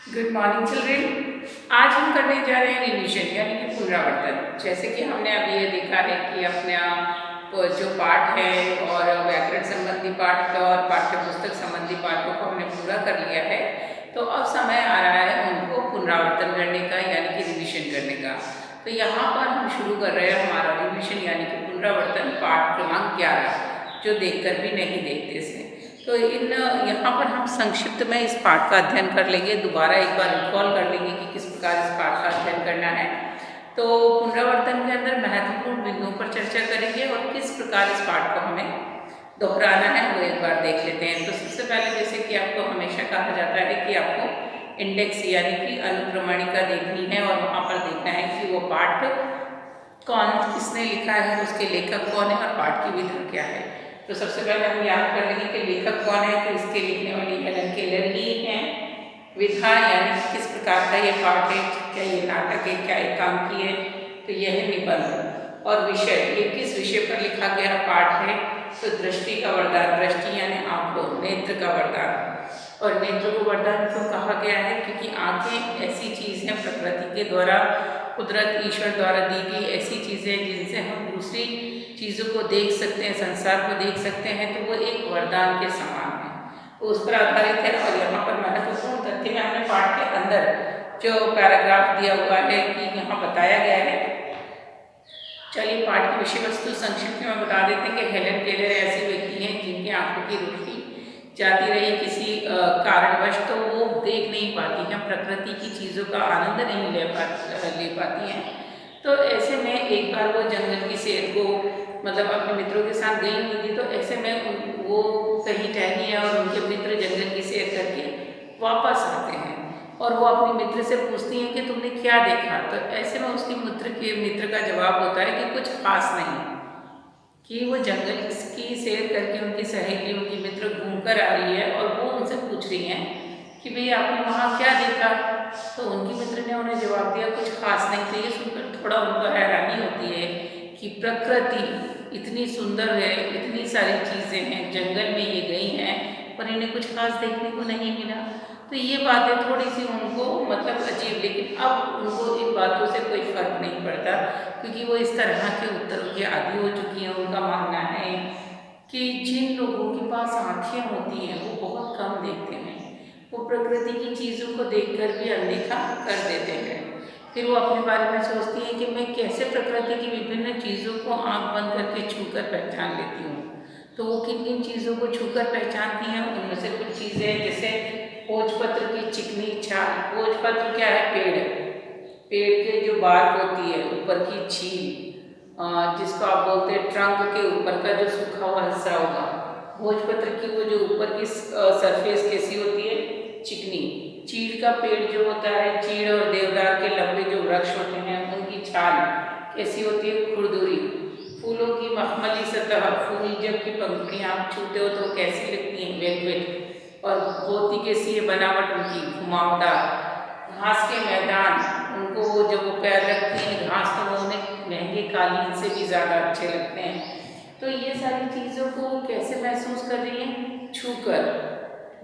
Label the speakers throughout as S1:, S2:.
S1: Good morning children. आज हम करने जा रहे हैं रिवीजन यानी कि पुनरावर्तन। जैसे कि हमने अभी ये देखा है कि अपना जो पाठ है और व्याकरण संबंधी पाठ और पाठ्य पुस्तक संबंधी पाठों को हमने पूरा कर लिया है, तो अब समय आ रहा है उनको पुनरावर्तन करने का यानी कि रिवीजन करने का। तो यहाँ पर हम शुरू कर रहे हैं हमारा रिवीजन यानी कि पुनरावर्तन पाठ क्रमांक 11, जो देखकर भी नहीं देखते से। तो यहाँ पर हम संक्षिप्त में इस पाठ का अध्ययन कर लेंगे, दोबारा एक बार रिकॉल कर लेंगे कि किस प्रकार इस पाठ का अध्ययन करना है। तो पुनरावर्तन के अंदर महत्वपूर्ण बिंदुओं पर चर्चा करेंगे और किस प्रकार इस पाठ को हमें दोहराना है वो एक बार देख लेते हैं। तो सबसे पहले जैसे कि आपको हमेशा कहा जाता है कि आपको इंडेक्स यानी कि अनुक्रमणिका देखनी है और वहाँ पर देखना है कि वो पाठ कौन किसने लिखा है, उसके लेखक कौन है और पाठ की विधा क्या है। तो सबसे पहले हम याद कर लेंगे कि लेखक कौन है। तो इसके लिखने वाली हेलन केलर ही है। विधा यानी किस प्रकार का ये पाठ है, क्या ये नाटक है, क्या ये काम की है, तो यह है निबंध। और विषय, ये किस विषय पर लिखा गया पाठ है, तो दृष्टि का वरदान, दृष्टि यानी आंखों, नेत्र का वरदान। और नेत्र को वरदान क्यों कहा गया है, क्योंकि आंखें ऐसी चीज़ है प्रकृति के द्वारा, कुदरत ईश्वर द्वारा दी गई ऐसी चीज़ें जिनसे हम दूसरी चीज़ों को देख सकते हैं, संसार को देख सकते हैं, तो वो एक वरदान के समान है, तो उस पर आधारित है। और यहाँ पर महत्वपूर्ण तथ्य में हमने पाठ के अंदर जो पैराग्राफ दिया हुआ है कि यहाँ बताया गया है। चलिए पाठ की विषय वस्तु संक्षिप्त में बता देते हैं कि हेलन केलर ऐसी व्यक्ति हैं जिनकी आंखों की रोशनी जाती रही किसी कारणवश, तो वो देख नहीं पाती हैं, प्रकृति की चीज़ों का आनंद नहीं ले पाती हैं। तो ऐसे में एक बार वो जंगल की सैर को मतलब अपने मित्रों के साथ गई हुई थी। तो ऐसे में वो कहीं टहली है और उनके मित्र जंगल की सैर करके वापस आते हैं और वो अपने मित्र से पूछती हैं कि तुमने क्या देखा। तो ऐसे में उसकी मित्र का जवाब होता है कि कुछ खास नहीं, कि वो जंगल की सैर करके उनकी सहेली उनकी मित्र घूम कर आ रही है और वो उनसे पूछ रही हैं कि भाई आपने वहाँ क्या देखा। तो उनकी मित्र ने उन्हें जवाब दिया कुछ खास नहीं। तो ये सुनकर थोड़ा उनको हैरानी होती है कि प्रकृति इतनी सुंदर है, इतनी सारी चीज़ें हैं, जंगल में ये गई हैं पर इन्हें कुछ खास देखने को नहीं मिला। तो ये बातें थोड़ी सी उनको मतलब अजीब, लेकिन अब उनको इन बातों से कोई फर्क नहीं पड़ता, क्योंकि वो इस तरह के उत्तरों की आदी हो चुकी हैं। उनका मानना है कि जिन लोगों के पास आँखें होती हैं वो बहुत कम देखते हैं, वो प्रकृति की चीज़ों को देखकर भी अनदेखा कर देते हैं। फिर वो अपने बारे में सोचती हैं कि मैं कैसे प्रकृति की विभिन्न चीज़ों को आँख बंद करके छूकर पहचान लेती हूँ। तो वो किन किन चीज़ों को छूकर पहचानती हैं, उनमें से कुछ चीज़ें जैसे भोजपत्र की चिकनी छाल। भोजपत्र क्या है, पेड़ के जो बार्क होती है, ऊपर की छील, जिसको आप बोलते हैं ट्रंक के ऊपर का जो सूखा हुआ हिस्सा होगा, भोजपत्र की वो जो ऊपर की सरफेस कैसी होती है, चिकनी। चीड़ का पेड़ जो होता है, चीड़ और देवदार के लंबे जो वृक्ष होते हैं उनकी छाल कैसी होती है, खुरदुरी। फूलों की मखमली सतह, फूल जब की पंखुड़ियाँ आप छूते हो तो कैसी लगती हैं, वेलवेट। और मोती कैसी है बनावट उनकी, घुमावदार। घास के मैदान, उनको जब वो पैर रखती हैं घास, तो वो उन्हें महंगे कालीन से भी ज़्यादा अच्छे लगते हैं। तो ये सारी चीज़ों को कैसे महसूस कर रही हैं, छूकर।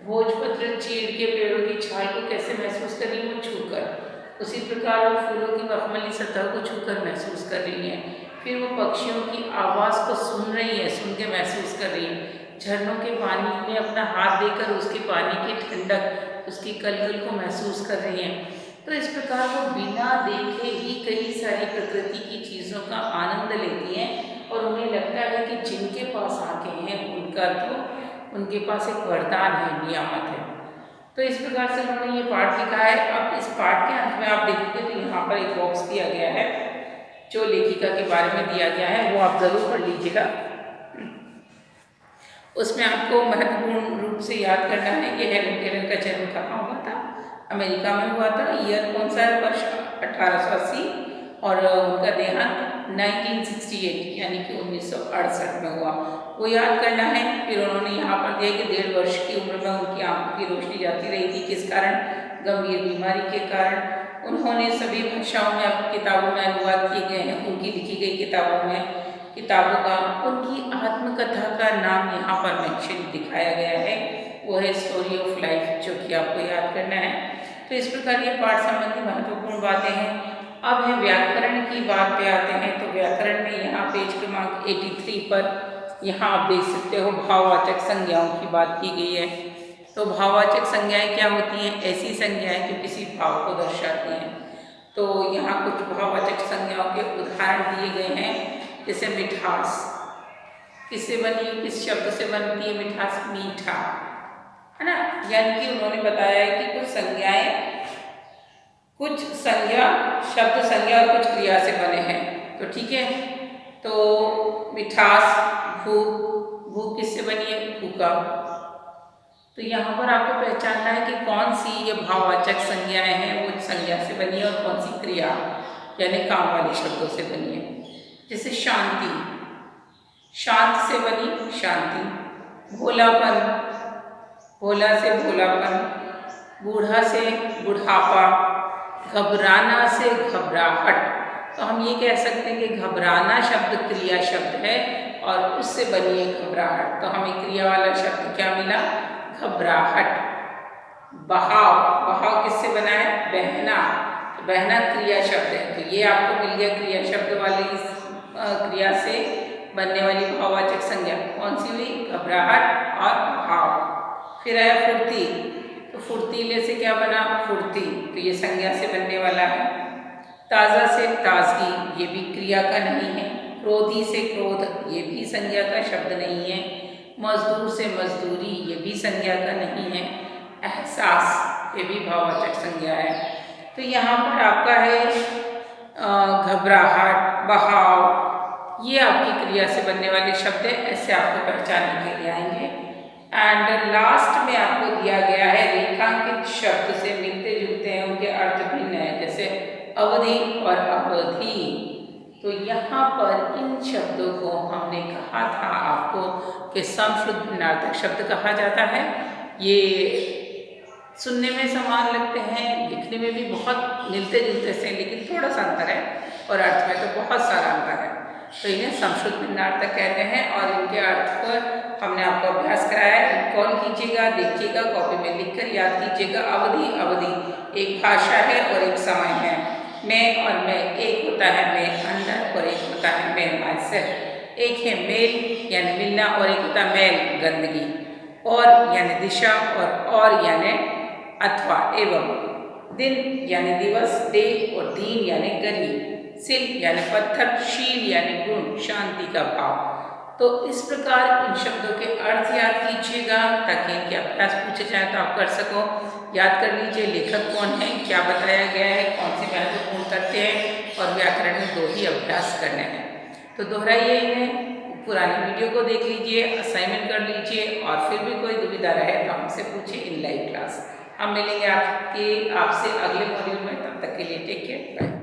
S1: भोजपत्र चीड़ के पेड़ों की छाल को कैसे महसूस कर रही है, छूकर। उसी प्रकार वो फूलों की मखमली सतह को छूकर महसूस कर रही है। फिर वो पक्षियों की आवाज़ को सुन रही है, सुन के महसूस कर रही है। झरनों के पानी में अपना हाथ देकर उसके पानी की ठंडक, उसकी कलकल को महसूस कर रही हैं। तो इस प्रकार वो बिना देखे ही कई सारी प्रकृति की चीज़ों का आनंद लेती हैं और उन्हें लगता है कि जिनके पास आंखें हैं उनके पास एक वरदान है, नियामत है। तो इस प्रकार से उन्होंने ये पाठ लिखा है। अब इस पाठ के अंत में आप देखोगे तो यहाँ पर एक बॉक्स दिया गया है जो लेखिका के बारे में दिया गया है, वो आप ज़रूर पढ़ लीजिएगा। उसमें आपको महत्वपूर्ण रूप से याद करना है कि हेलन केलर का जन्म कहाँ हुआ था, अमेरिका में हुआ था। ईयर कौन सा है, वर्ष 1880, और उनका देहांत 1968 यानी कि 1968 में हुआ, वो याद करना है। फिर उन्होंने यहाँ पर दिया कि 1.5 वर्ष की उम्र में उनकी आंखों की रोशनी जाती रही थी। किस कारण, गंभीर बीमारी के कारण। उन्होंने सभी भाषाओं में अपनी किताबों में अनुवाद किए गए हैं, उनकी लिखी गई किताबों का। उनकी आत्मकथा का नाम यहाँ पर मेंशन दिखाया गया है, वो है स्टोरी ऑफ लाइफ, जो कि आपको याद करना है। तो इस प्रकार ये पाठ संबंधी महत्वपूर्ण बातें हैं। अब है व्याकरण की बात पे आते हैं। तो व्याकरण में यहाँ पेज क्रमांक 83 पर यहाँ आप देख सकते हो भाववाचक संज्ञाओं की बात की गई है। तो भाववाचक संज्ञाएं क्या होती हैं? ऐसी संज्ञाएं जो किसी भाव को दर्शाती हैं। तो यहाँ कुछ भाववाचक संज्ञाओं के उदाहरण दिए गए हैं, जैसे मिठास किससे बनी, किस शब्द से बनती है मिठास? मीठा, है ना। यानी कि उन्होंने बताया है कि कुछ संज्ञा शब्द संज्ञा और कुछ क्रिया से बने हैं। तो ठीक है, तो मिठास, भूख किससे बनी है? भूखा। तो यहाँ पर आपको पहचानना है कि कौन सी ये भाववाचक संज्ञाएं हैं वो संज्ञा से बनी है और कौन सी क्रिया यानी काम वाले शब्दों से बनी है। जैसे शांति, शांत से बनी शांति। भोलापन, भोला से भोलापन। बूढ़ा से बुढ़ापा। घबराना से घबराहट। तो हम ये कह सकते हैं कि घबराना शब्द क्रिया शब्द है और उससे बनी है घबराहट। तो हमें क्रिया वाला शब्द क्या मिला? घबराहट। बहाव, बहाव किससे बना है? बहना। तो बहना क्रिया शब्द है, तो ये आपको मिल गया क्रिया शब्द वाली क्रिया से बनने वाली भाववाचक संज्ञा कौन सी हुई? घबराहट और बहाव। फिर है फुर्ती। तो फुर्तीले से क्या बना? फुर्ती। तो ये संज्ञा से बनने वाला है। ताज़ा से ताजगी, ये भी क्रिया का नहीं है। क्रोधी से क्रोध, ये भी संज्ञा का शब्द नहीं है। मजदूर से मजदूरी, ये भी संज्ञा का नहीं है। एहसास, ये भी भाववाचक संज्ञा है। तो यहाँ पर आपका है घबराहट, बहाव, ये आपकी क्रिया से बनने वाले शब्द है। ऐसे आपको पहचानने के लिए आएंगे। एंड लास्ट में आपको दिया गया है रेखांकित शब्द से मिलते जुलते हैं, उनके अर्थ भिन्न है, जैसे अवधि और अवधि। तो यहाँ पर इन शब्दों को हमने कहा था आपको कि समश्रुत भिन्नार्थक शब्द कहा जाता है। ये सुनने में समान लगते हैं, लिखने में भी बहुत मिलते जुलते से, लेकिन थोड़ा सा अंतर है और अर्थ में तो बहुत सारा अंतर है। तो इन्हें समश्रुत भिन्नार्थक कहते हैं और इनके अर्थ पर हमने आपको अभ्यास कराया है। कॉल कीजिएगा, देखिएगा, कॉपी में लिखकर याद कीजिएगा। अवधि, अवधि एक भाषा है और एक समय है। मैं और मैं, एक होता है मैं अंदर और एक होता है मैं माइसेल्फ। एक है मेल यानी मिलना और एक होता है मैल गंदगी। और यानी दिशा और यानी अथवा एवं। दिन यानी दिवस, डे और दीन यानी गरीब। सिल यानी पत्थर, शील यानी गुण, शांति का भाव। तो इस प्रकार इन शब्दों के अर्थ याद कीजिएगा ताकि इनके अभ्यास पूछे जाए तो आप कर सको। याद कर लीजिए लेखक कौन है, क्या बताया गया है, कौन से महत्वपूर्ण तथ्य हैं और व्याकरण में 2 ही अभ्यास करने हैं। तो दोहराइए इन्हें, पुरानी वीडियो को देख लीजिए, असाइनमेंट कर लीजिए और फिर भी कोई दुविधा रहे तो हमसे पूछिए इन लाइव क्लास। हम मिलेंगे आपसे अगले मॉड्यूल में, तब तक के लिए टेक केयर, बाय।